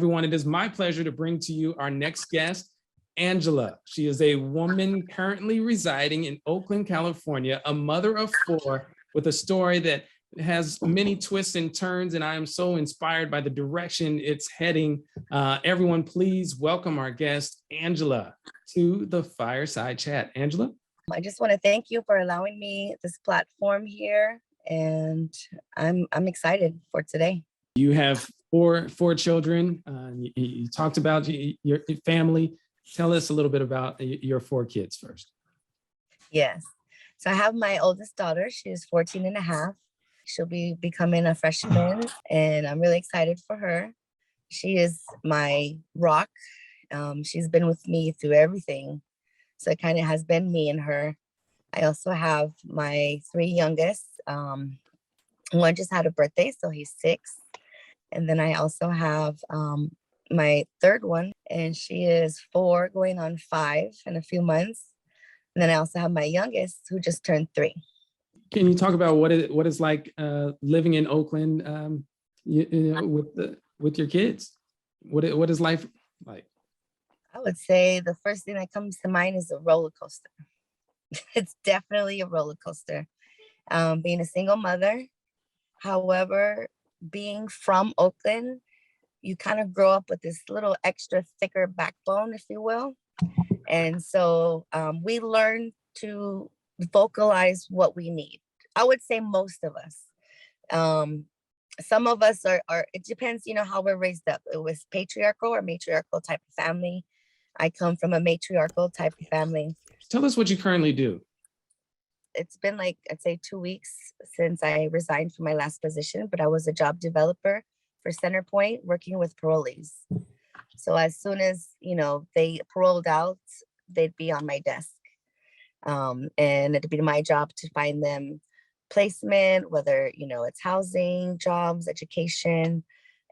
Everyone, it is my pleasure to bring to you our next guest, Angela. She is a woman currently residing in Oakland, California, a mother of 4 with a story that has many twists and turns, and I am so inspired by the direction it's heading. Everyone, please welcome our guest, Angela, to the Fireside Chat. Angela? I just want to thank you for allowing me this platform here, and I'm excited for today. You have four children. You talked about your family. Tell us a little bit about your 4 kids first. Yes. So I have my oldest daughter. She is 14 and a half. She'll be becoming a freshman, and I'm really excited for her. She is my rock. She's been with me through everything. So it kind of has been me and her. I also have my 3 youngest. One just had a birthday, so he's 6. And then I also have my 3rd one, and she is 4 going on 5 in a few months. And then I also have my youngest who just turned 3. Can you talk about what it's like living in Oakland with your kids? What is life like? I would say the first thing that comes to mind is a roller coaster. It's definitely a roller coaster. Being a single mother. However, being from Oakland, you kind of grow up with this little extra thicker backbone, if you will. And so we learn to vocalize what we need. I would say most of us. Some of us are, it depends, how we're raised up. It was patriarchal or matriarchal type of family. I come from a matriarchal type of family. Tell us what you currently do. It's been like, I'd say 2 weeks since I resigned from my last position, but I was a job developer for Centerpoint working with parolees. So as soon as, they paroled out, they'd be on my desk. And it'd be my job to find them placement, whether, it's housing, jobs, education,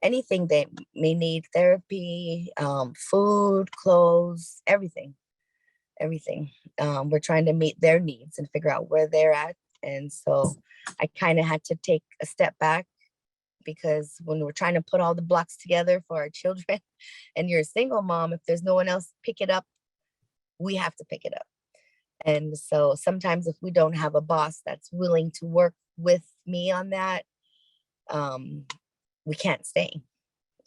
anything they may need, therapy, food, clothes, everything. We're trying to meet their needs and figure out where they're at. And so I kind of had to take a step back, because when we're trying to put all the blocks together for our children and you're a single mom, if there's no one else to pick it up, we have to pick it up. And so sometimes if we don't have a boss that's willing to work with me on that, we can't stay.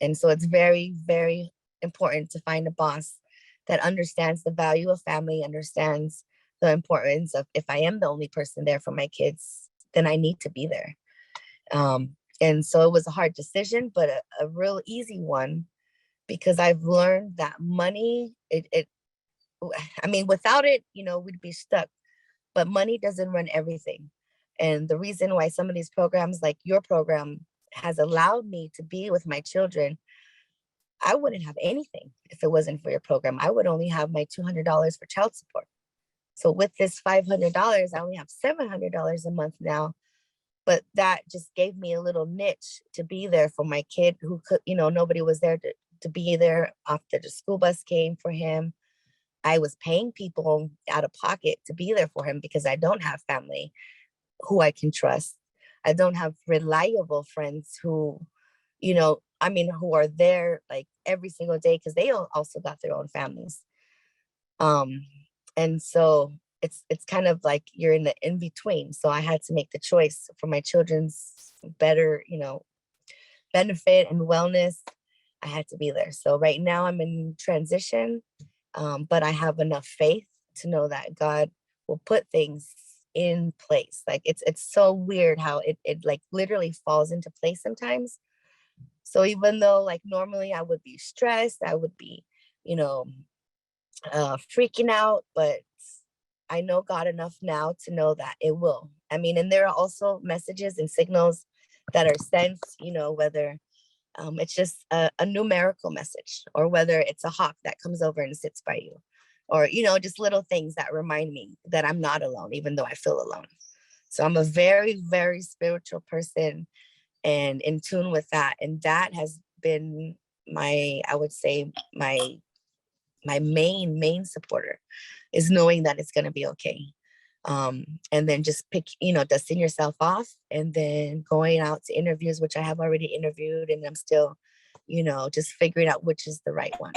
And so it's very, very important to find a boss that understands the value of family, understands the importance of, if I am the only person there for my kids, then I need to be there. And so it was a hard decision, but a real easy one, because I've learned that money, without it, we'd be stuck, but money doesn't run everything. And the reason why some of these programs, like your program, has allowed me to be with my children, I wouldn't have anything if it wasn't for your program. I would only have my $200 for child support. So with this $500, I only have $700 a month now. But that just gave me a little niche to be there for my kid who could, nobody was there to be there after the school bus came for him. I was paying people out of pocket to be there for him because I don't have family who I can trust. I don't have reliable friends who, who are there like every single day, because they also got their own families. And so it's kind of like you're in the in between. So I had to make the choice for my children's better, benefit and wellness. I had to be there. So right now I'm in transition, but I have enough faith to know that God will put things in place. Like it's so weird how it like literally falls into place sometimes. So even though like normally I would be stressed, I would be, freaking out, but I know God enough now to know that it will. And there are also messages and signals that are sent, whether it's just a numerical message, or whether it's a hawk that comes over and sits by you, or, just little things that remind me that I'm not alone, even though I feel alone. So I'm a very, very spiritual person and in tune with that. And that has been I would say my main supporter, is knowing that it's going to be okay. And then just dusting yourself off and then going out to interviews, which I have already interviewed, and I'm still, just figuring out which is the right one.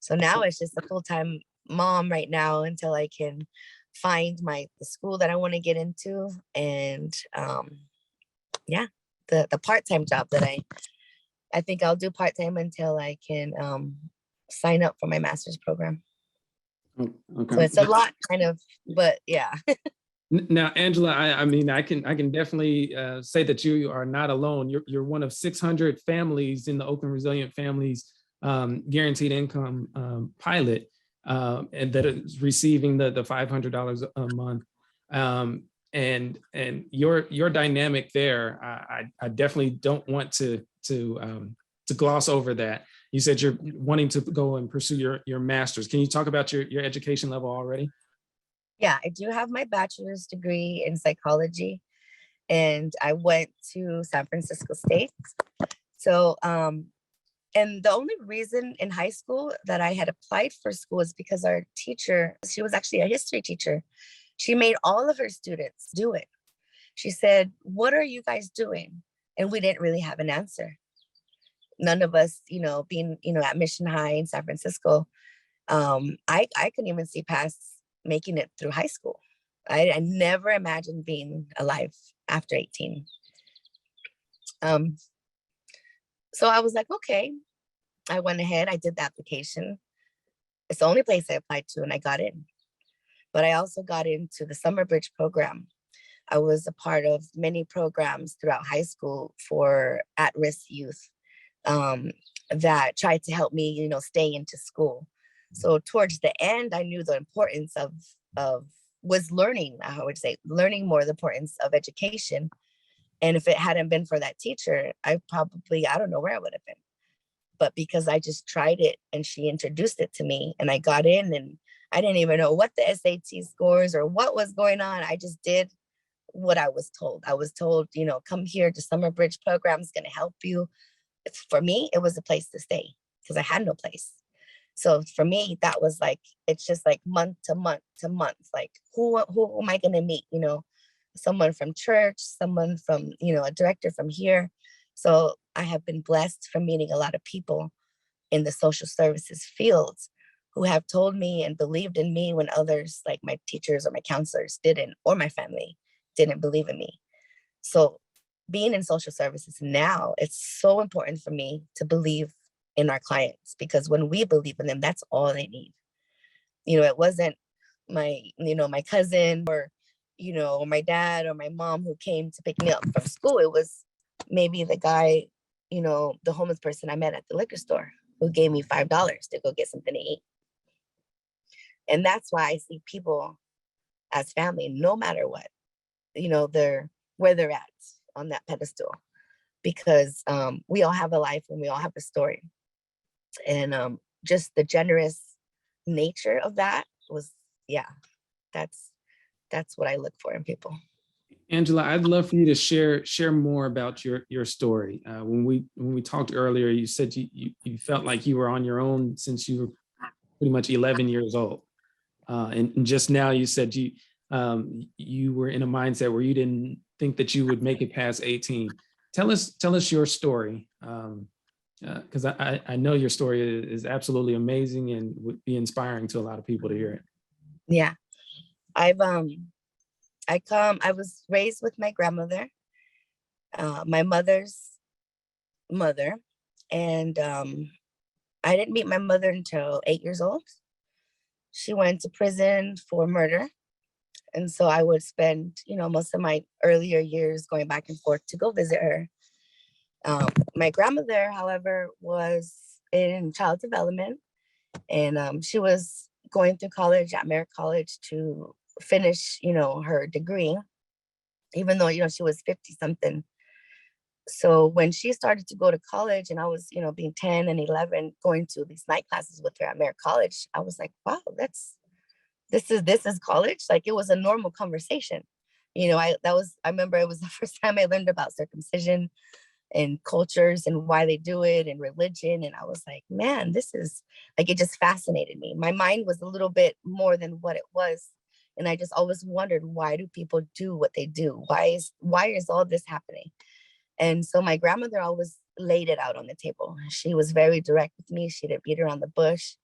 So now it's just a full-time mom right now until I can find the school that I want to get into. And yeah, the part-time job that I think I'll do part-time until I can sign up for my master's program. Okay. So it's a lot kind of, but yeah. Now, Angela, I mean, I can definitely say that you are not alone. You're one of 600 families in the Oakland Resilient Families Guaranteed Income pilot, and that is receiving the $500 a month. And your dynamic there, I definitely don't want to gloss over that. You said you're wanting to go and pursue your master's. Can you talk about your education level already? Yeah, I do have my bachelor's degree in psychology, and I went to San Francisco State. So, and the only reason in high school that I had applied for school is because our teacher, she was actually a history teacher. She made all of her students do it. She said, "What are you guys doing?" And we didn't really have an answer. None of us, being, at Mission High in San Francisco, I couldn't even see past making it through high school. I never imagined being alive after 18. So I was like, okay. I went ahead, I did the application. It's the only place I applied to, and I got in. But I also got into the Summer Bridge program. I was a part of many programs throughout high school for at-risk youth that tried to help me, stay into school. So towards the end, I knew the importance of was learning. I would say learning more, the importance of education. And if it hadn't been for that teacher, I don't know where I would have been. But because I just tried it and she introduced it to me and I got in, and I didn't even know what the SAT scores or what was going on. I just did what I was told. I was told, come here, the Summer Bridge program is going to help you. For me, it was a place to stay because I had no place. So for me, that was like, it's just like month to month to month, like who am I going to meet? Someone from church, someone from, a director from here. So I have been blessed from meeting a lot of people in the social services fields who have told me and believed in me when others, like my teachers or my counselors, didn't, or my family didn't believe in me. So being in social services now, it's so important for me to believe in our clients, because when we believe in them, that's all they need. It wasn't my cousin or, my dad or my mom who came to pick me up from school. It was maybe the guy, the homeless person I met at the liquor store who gave me $5 to go get something to eat. And that's why I see people as family, no matter what, they're where they're at on that pedestal, because we all have a life and we all have a story. And just the generous nature of that was, yeah, that's what I look for in people. Angela, I'd love for you to share more about your story. When we talked earlier, you said you felt like you were on your own since you were pretty much 11 years old. And just now you said you were in a mindset where you didn't think that you would make it past 18. Tell us your story, because I know your story is absolutely amazing and would be inspiring to a lot of people to hear it. Yeah, I was raised with my grandmother, my mother's mother, and I didn't meet my mother until 8 years old. She went to prison for murder. And so I would spend, most of my earlier years going back and forth to go visit her. My grandmother, however, was in child development, and she was going through college at Merritt College to finish, her degree, even though, she was 50 something. So when she started to go to college and I was, being 10 and 11, going to these night classes with her at Merritt College, I was like, wow, this is college. Like, it was a normal conversation. I remember it was the first time I learned about circumcision and cultures and why they do it and religion. And I was like, man, this is like, it just fascinated me. My mind was a little bit more than what it was. And I just always wondered, why do people do what they do? Why is all this happening? And so my grandmother always laid it out on the table. She was very direct with me. She didn't beat around the bush.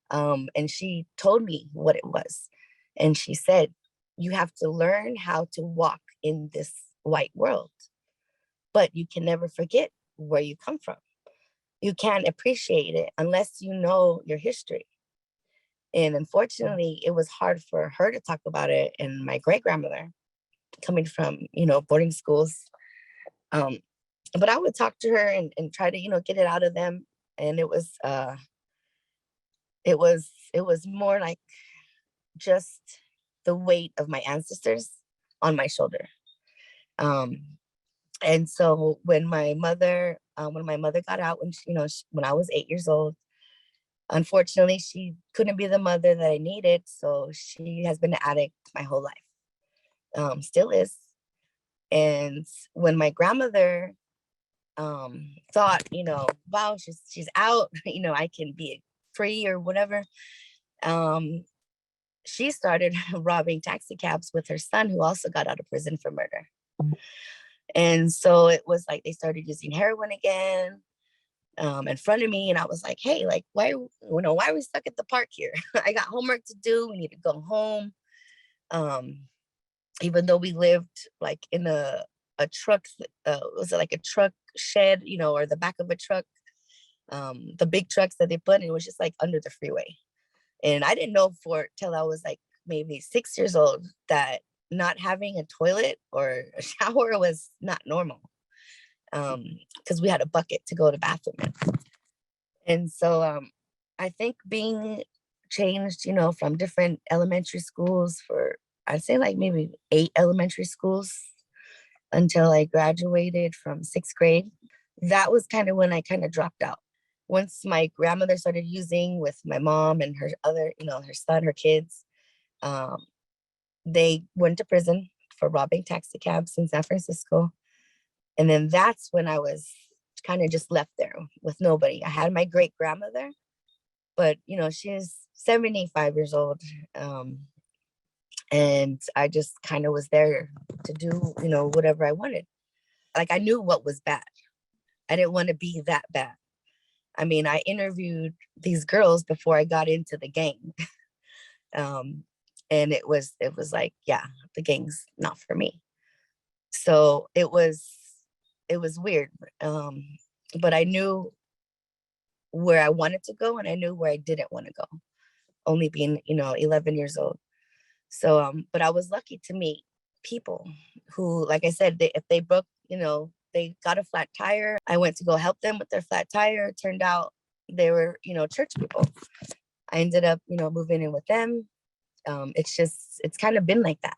And she told me what it was. And she said, you have to learn how to walk in this white world, but you can never forget where you come from. You can't appreciate it unless you know your history. And unfortunately, it was hard for her to talk about it. And my great grandmother, coming from, boarding schools, but I would talk to her and try to, get it out of them. And it was more like just the weight of my ancestors on my shoulder. And so when my mother got out, when I was 8 years old, unfortunately, she couldn't be the mother that I needed. So she has been an addict my whole life, still is. And when my grandmother thought, wow, she's out, I can be free or whatever. She started robbing taxi cabs with her son, who also got out of prison for murder. And so it was like they started using heroin again in front of me. And I was like, hey, like, why are we stuck at the park here? I got homework to do. We need to go home. Even though we lived like in a truck, was it like a truck shed, or the back of a truck, the big trucks that they put in, it was just like under the freeway. And I didn't know till I was like maybe 6 years old that not having a toilet or a shower was not normal, because we had a bucket to go to the bathroom in. And so I think being changed, from different elementary schools for, I'd say like maybe 8 elementary schools until I graduated from 6th grade. That was kind of when I kind of dropped out. Once my grandmother started using with my mom and her other, her son, her kids, they went to prison for robbing taxi cabs in San Francisco. And then that's when I was kind of just left there with nobody. I had my great grandmother, but, she's 75 years old. And I just kind of was there to do, whatever I wanted. Like, I knew what was bad. I didn't want to be that bad. I mean, I interviewed these girls before I got into the gang. And it was like, yeah, the gang's not for me. So it was weird. But I knew where I wanted to go and I knew where I didn't want to go, only being, 11 years old. So, but I was lucky to meet people who, like I said, if they broke, they got a flat tire, I went to go help them with their flat tire. It turned out they were, church people. I ended up, moving in with them. It's kind of been like that,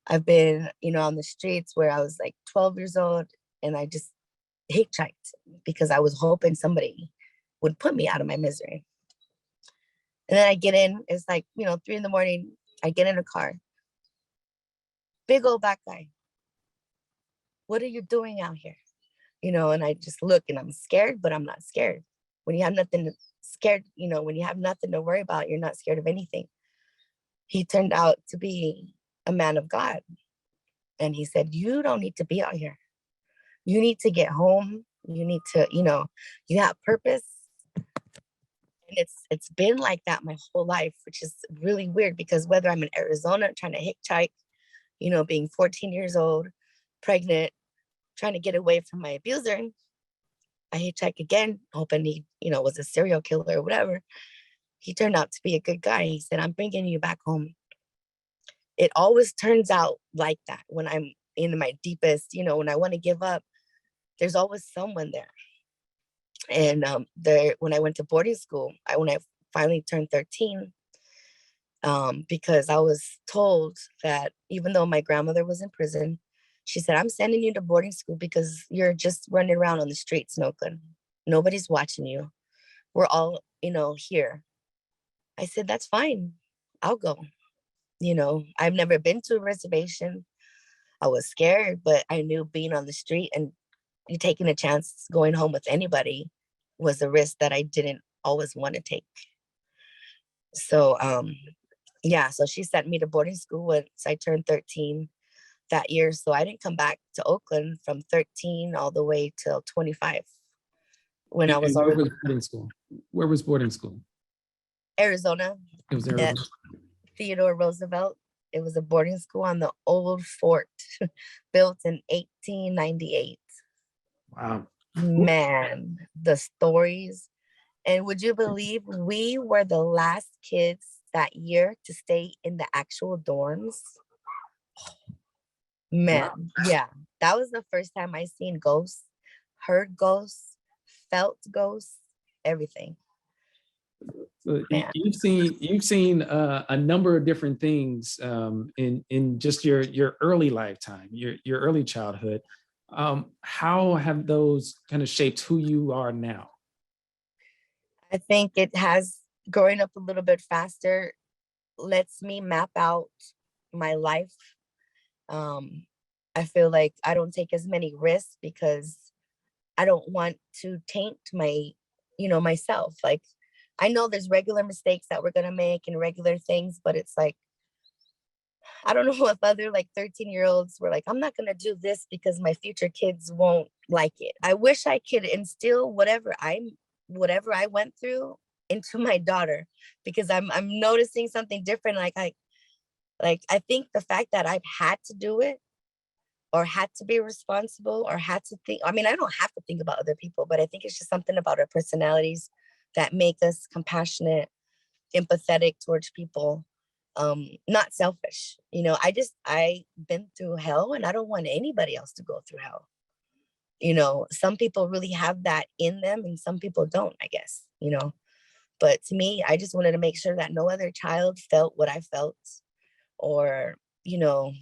I've been, on the streets where I was like 12 years old and I just hitchhiked because I was hoping somebody would put me out of my misery. And then I get in, it's like, 3 a.m. I get in a car. Big old black guy. What are you doing out here? And I just look and I'm scared, but I'm not scared. When you have nothing to scared, when you have nothing to worry about, you're not scared of anything. He turned out to be a man of God. And he said, you don't need to be out here. You need to get home. You need to, you have purpose. And it's been like that my whole life, which is really weird because whether I'm in Arizona trying to hitchhike, being 14 years old, pregnant, trying to get away from my abuser, I hitchhike again, hoping he, was a serial killer or whatever. He turned out to be a good guy. He said, I'm bringing you back home. It always turns out like that when I'm in my deepest, when I want to give up, there's always someone there. And when I went to boarding school, when I finally turned 13, because I was told that even though my grandmother was in prison, she said, I'm sending you to boarding school because you're just running around on the streets in Oakland. Nobody's watching you. We're all, here. I said, that's fine. I'll go. I've never been to a reservation. I was scared, but I knew being on the street and you taking a chance going home with anybody was a risk that I didn't always want to take. So, so she sent me to boarding school once I turned 13. that year. So I didn't come back to Oakland from 13 all the way till 25 when I was where already was boarding school? Where was boarding school? Arizona It was at Arizona. Theodore Roosevelt. It was a boarding school on the old fort built in 1898. Wow. Man, the stories. And would you believe we were the last kids that year to stay in the actual dorms? Wow. Man, yeah, that was the first time I seen ghosts, heard ghosts, felt ghosts, everything. So Man, you've seen a number of different things in just your early lifetime, your early childhood. How have those kind of shaped who you are now? I think it has growing up a little bit faster lets me map out my life. Um, I feel like I don't take as many risks because I don't want to taint my, myself. Like I know there's regular mistakes that we're gonna make and regular things, but it's like I don't know if other like 13-year-olds were like, I'm not gonna do this because my future kids won't like it. I wish I could instill whatever I went through into my daughter because I'm noticing something different. I think the fact that I've had to do it or had to be responsible or had to think, I mean, I don't have to think about other people, but I think it's just something about our personalities that make us compassionate, empathetic towards people, not selfish. I've been through hell and I don't want anybody else to go through hell. Some people really have that in them and some people don't, I guess. But to me, I just wanted to make sure that no other child felt what I felt or, you know,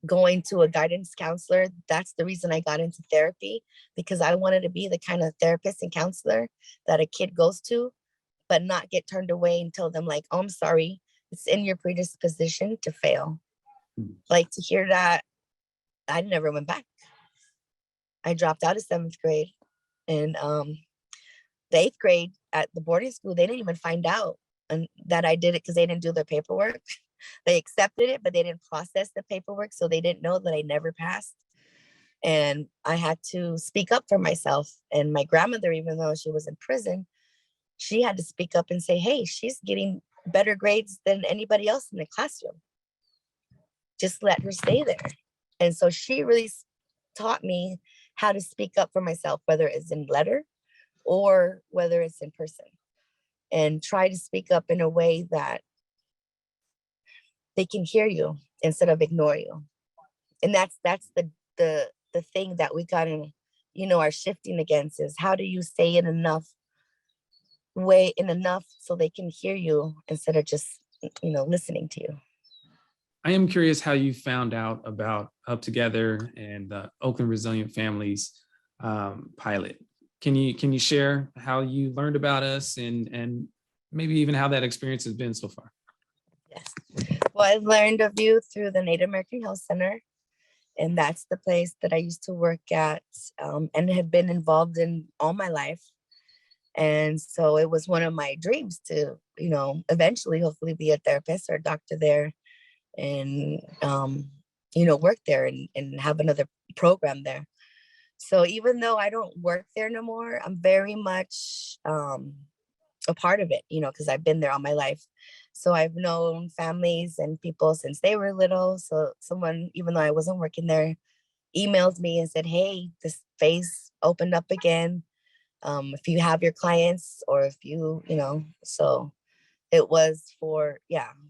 going to a guidance counselor. That's the reason I got into therapy because I wanted to be the kind of therapist and counselor that a kid goes to, but not get turned away and tell them like, oh, I'm sorry, it's in your predisposition to fail. Like to hear that, I never went back. I dropped out of 7th grade and the 8th grade at the boarding school, they didn't even find out that I did it because they didn't do their paperwork. They accepted it, but they didn't process the paperwork. So they didn't know that I never passed. And I had to speak up for myself. And my grandmother, even though she was in prison, she had to speak up and say, hey, she's getting better grades than anybody else in the classroom. Just let her stay there. And so she really taught me how to speak up for myself, whether it's in letter or whether it's in person, and try to speak up in a way that they can hear you instead of ignore you. And that's the thing that we gotta, are shifting against is how do you say it enough so they can hear you instead of just, listening to you. I am curious how you found out about UpTogether and the Oakland Resilient Families pilot. Can you share how you learned about us and maybe even how that experience has been so far? Yes. Well, I learned of you through the Native American Health Center, and that's the place that I used to work at and have been involved in all my life. And so it was one of my dreams to, eventually, hopefully, be a therapist or a doctor there, and work there and have another program there. So even though I don't work there no more, I'm very much a part of it, because I've been there all my life. So I've known families and people since they were little. So someone, even though I wasn't working there, emailed me and said, hey, this space opened up again. If you have your clients or if so it was for,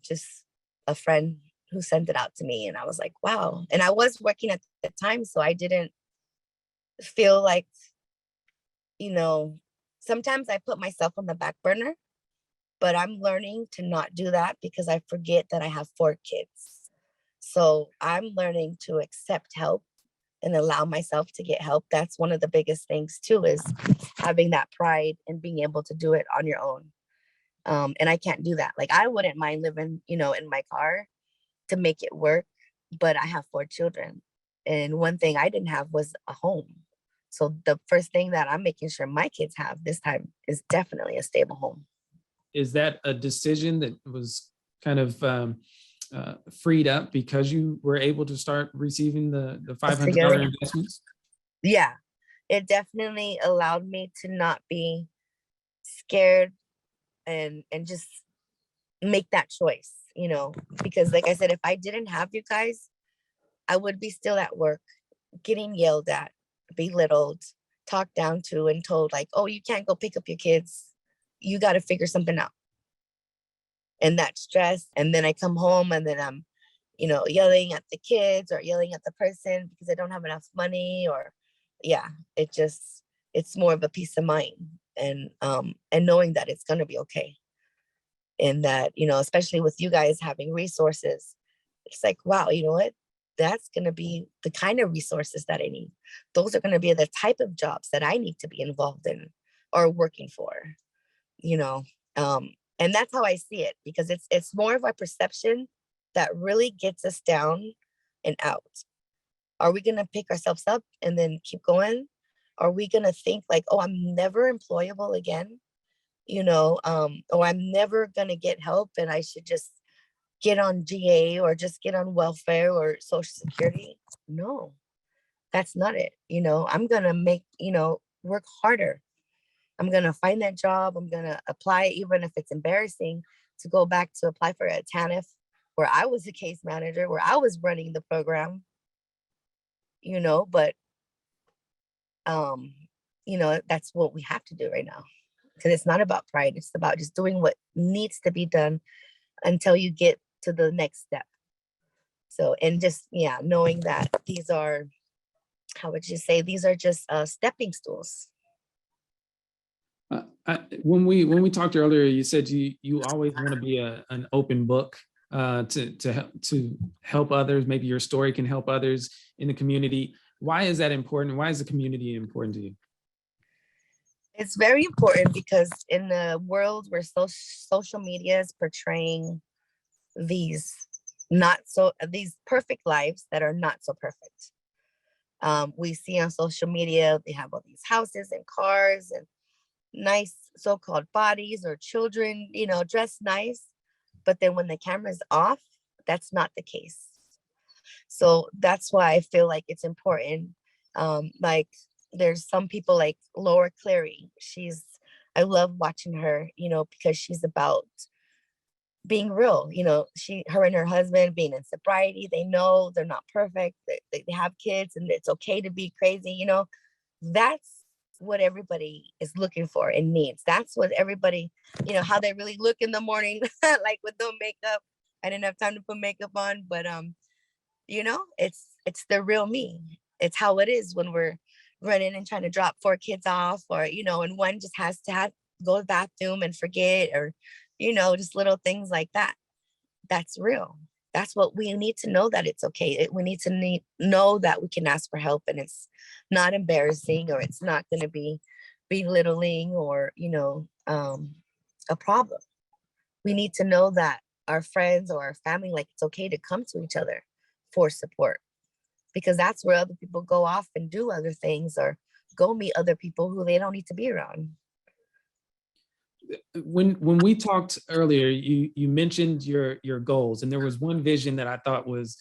just a friend who sent it out to me. And I was like, wow. And I was working at the time, so I didn't feel like, sometimes I put myself on the back burner, but I'm learning to not do that because I forget that I have 4 kids. So I'm learning to accept help and allow myself to get help. That's one of the biggest things too, is having that pride and being able to do it on your own. And I can't do that. Like I wouldn't mind living, in my car to make it work, but I have 4 children. And one thing I didn't have was a home. So the first thing that I'm making sure my kids have this time is definitely a stable home. Is that a decision that was kind of freed up because you were able to start receiving the $500 Together. investments? Yeah, it definitely allowed me to not be scared and just make that choice, because like I said, if I didn't have you guys, I would be still at work, getting yelled at, belittled, talked down to, and told like, oh, you can't go pick up your kids. You got to figure something out. And that stress. And then I come home and then I'm, yelling at the kids or yelling at the person because I don't have enough money, or yeah, it's more of a peace of mind, and knowing that it's going to be okay. And that, especially with you guys having resources, it's like, wow, you know what? That's going to be the kind of resources that I need. Those are going to be the type of jobs that I need to be involved in or working for, you know. And that's how I see it, because it's more of a perception that really gets us down and out. Are we going to pick ourselves up and then keep going? Are we going to think like, oh, I'm never employable again? Or I'm never going to get help and I should just get on GA or just get on welfare or social security. No, that's not it. I'm going to make, work harder. I'm going to find that job. I'm going to apply, even if it's embarrassing, to go back to apply for a TANF where I was a case manager, where I was running the program, but, that's what we have to do right now. Because it's not about pride. It's about just doing what needs to be done until you get to the next step. So, and just, knowing that these are, how would you say, these are just stepping stools. When we talked earlier, you said you always want to be an open book to help others. Maybe your story can help others in the community. Why is that important? Why is the community important to you? It's very important because in the world where social media is portraying these these perfect lives that are not so perfect. We see on social media, they have all these houses and cars and nice so-called bodies or children, dressed nice. But then when the camera's off, that's not the case. So that's why I feel like it's important. Like there's some people like Laura Cleary. I love watching her, because she's about being real. Her and her husband being in sobriety, they know they're not perfect. They have kids and it's okay to be crazy. That's what everybody is looking for and needs. That's what everybody, how they really look in the morning, like with no makeup. I didn't have time to put makeup on, but it's the real me. It's how it is when we're running and trying to drop 4 kids off, or and one just has to go to the bathroom and forget, or just little things like that. That's real. That's what we need to know, that it's okay. We need to know that we can ask for help and it's not embarrassing, or it's not going to be belittling or a problem. We need to know that our friends or our family, like, it's okay to come to each other for support, because that's where other people go off and do other things or go meet other people who they don't need to be around. When we talked earlier, you mentioned your goals, and there was one vision that I thought was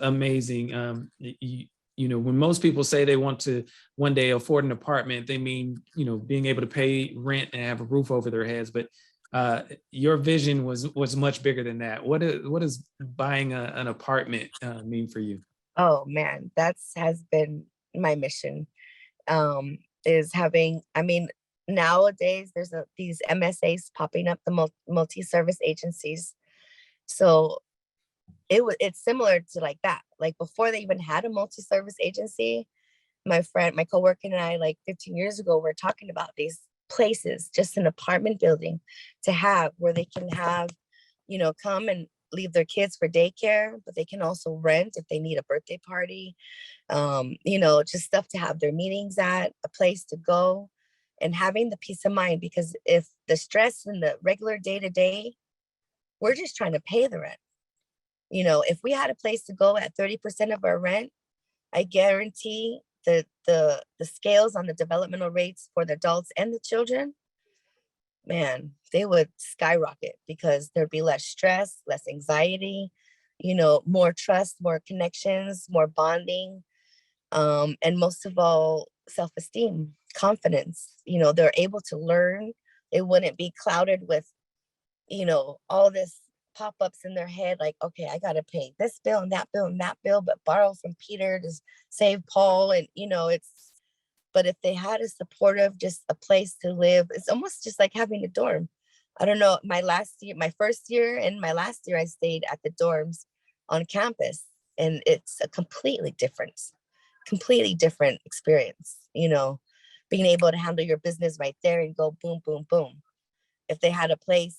amazing. When most people say they want to one day afford an apartment, they mean being able to pay rent and have a roof over their heads. But your vision was much bigger than that. What does buying an apartment mean for you? Oh man, has been my mission. Is having, nowadays there's these MSAs popping up, the multi-service agencies. So it's similar to like that. Like before they even had a multi-service agency, my coworker and I, like 15 years ago, we're talking about these places, just an apartment building to have, where they can have, come and leave their kids for daycare, but they can also rent if they need a birthday party, just stuff to have their meetings at, a place to go, and having the peace of mind. Because if the stress in the regular day-to-day, we're just trying to pay the rent. If we had a place to go at 30% of our rent, I guarantee the scales on the developmental rates for the adults and the children, man, they would skyrocket, because there'd be less stress, less anxiety, more trust, more connections, more bonding, and most of all, self-esteem, confidence. They're able to learn. They wouldn't be clouded with, all this pop-ups in their head, like, okay, I gotta pay this bill and that bill and that bill, but borrow from Peter to save Paul. And but if they had a supportive, just a place to live, it's almost just like having a dorm. I don't know, my first year and my last year, I stayed at the dorms on campus, and it's a completely different experience, being able to handle your business right there and go boom, boom, boom. If they had a place,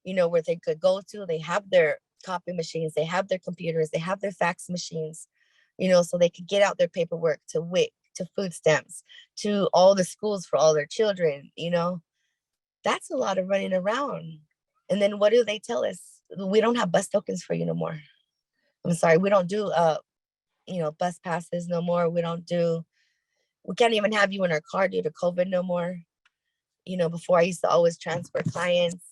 where they could go to, they have their copy machines, they have their computers, they have their fax machines, so they could get out their paperwork to WIC, to food stamps, to all the schools for all their children. That's a lot of running around. And then what do they tell us? We don't have bus tokens for you no more. I'm sorry, we don't do bus passes no more. We can't even have you in our car due to COVID no more. Before I used to always transfer clients.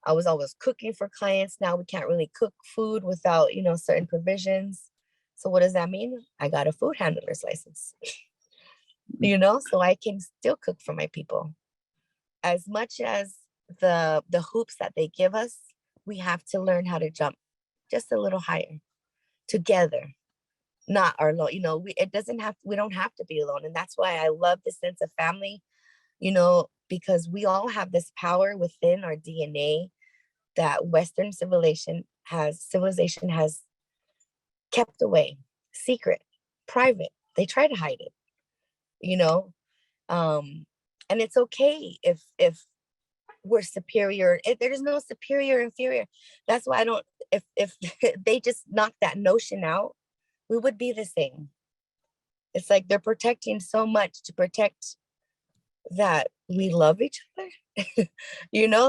I was always cooking for clients. Now we can't really cook food without, certain provisions. So what does that mean? I got a food handler's license, so I can still cook for my people. As much as the hoops that they give us, we have to learn how to jump just a little higher together, not our alone. We don't have to be alone. And that's why I love the sense of family, because we all have this power within our DNA that Western civilization has kept away, secret, private. They try to hide it, and it's okay if we're superior. There's no superior, inferior. That's why I don't, if they just knock that notion out, we would be the same. It's like they're protecting so much to protect that we love each other,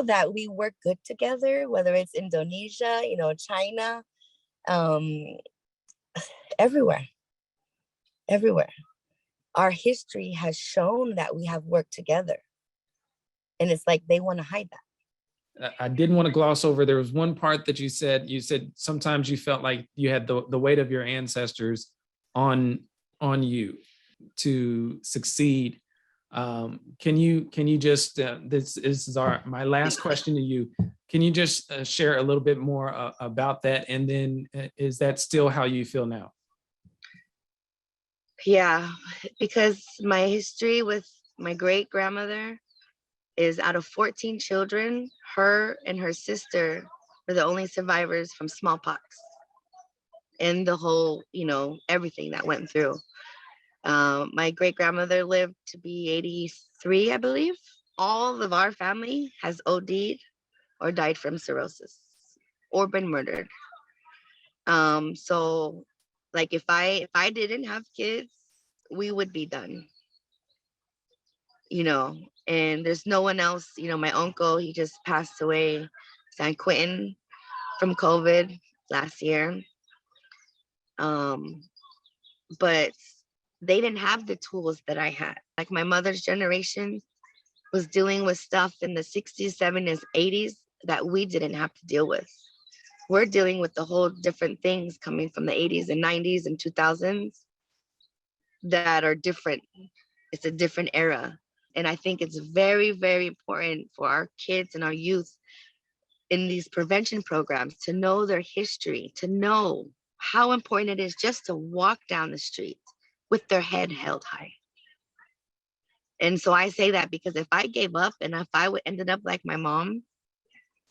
that we work good together, whether it's Indonesia, China, everywhere. Our history has shown that we have worked together. And it's like they want to hide that. I didn't want to gloss over. There was one part that you said sometimes you felt like you had the weight of your ancestors on you to succeed. Can you just, this is my last question to you. Can you just share a little bit more about that? And then is that still how you feel now? Yeah, because my history with my great grandmother is, out of 14 children, her and her sister were the only survivors from smallpox and the whole, everything that went through. My great grandmother lived to be 83, I believe. All of our family has OD'd or died from cirrhosis or been murdered. So like if I didn't have kids, we would be done. And there's no one else. My uncle, he just passed away, San Quentin, from COVID last year. But they didn't have the tools that I had. Like my mother's generation was dealing with stuff in the 60s, 70s, 80s that we didn't have to deal with. We're dealing with the whole different things coming from the 80s and 90s and 2000s that are different. It's a different era. And I think it's very, very important for our kids and our youth in these prevention programs to know their history, to know how important it is just to walk down the street with their head held high. And so I say that because if I gave up and if I ended up like my mom,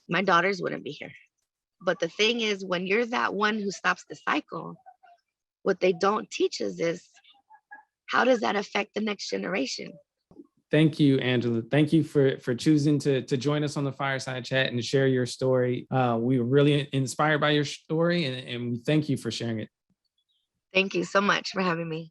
my daughters wouldn't be here. But the thing is, when you're that one who stops the cycle, what they don't teach us is, how does that affect the next generation? Thank you, Angela. Thank you for choosing to join us on the Fireside Chat and share your story. We were really inspired by your story, and we thank you for sharing it. Thank you so much for having me.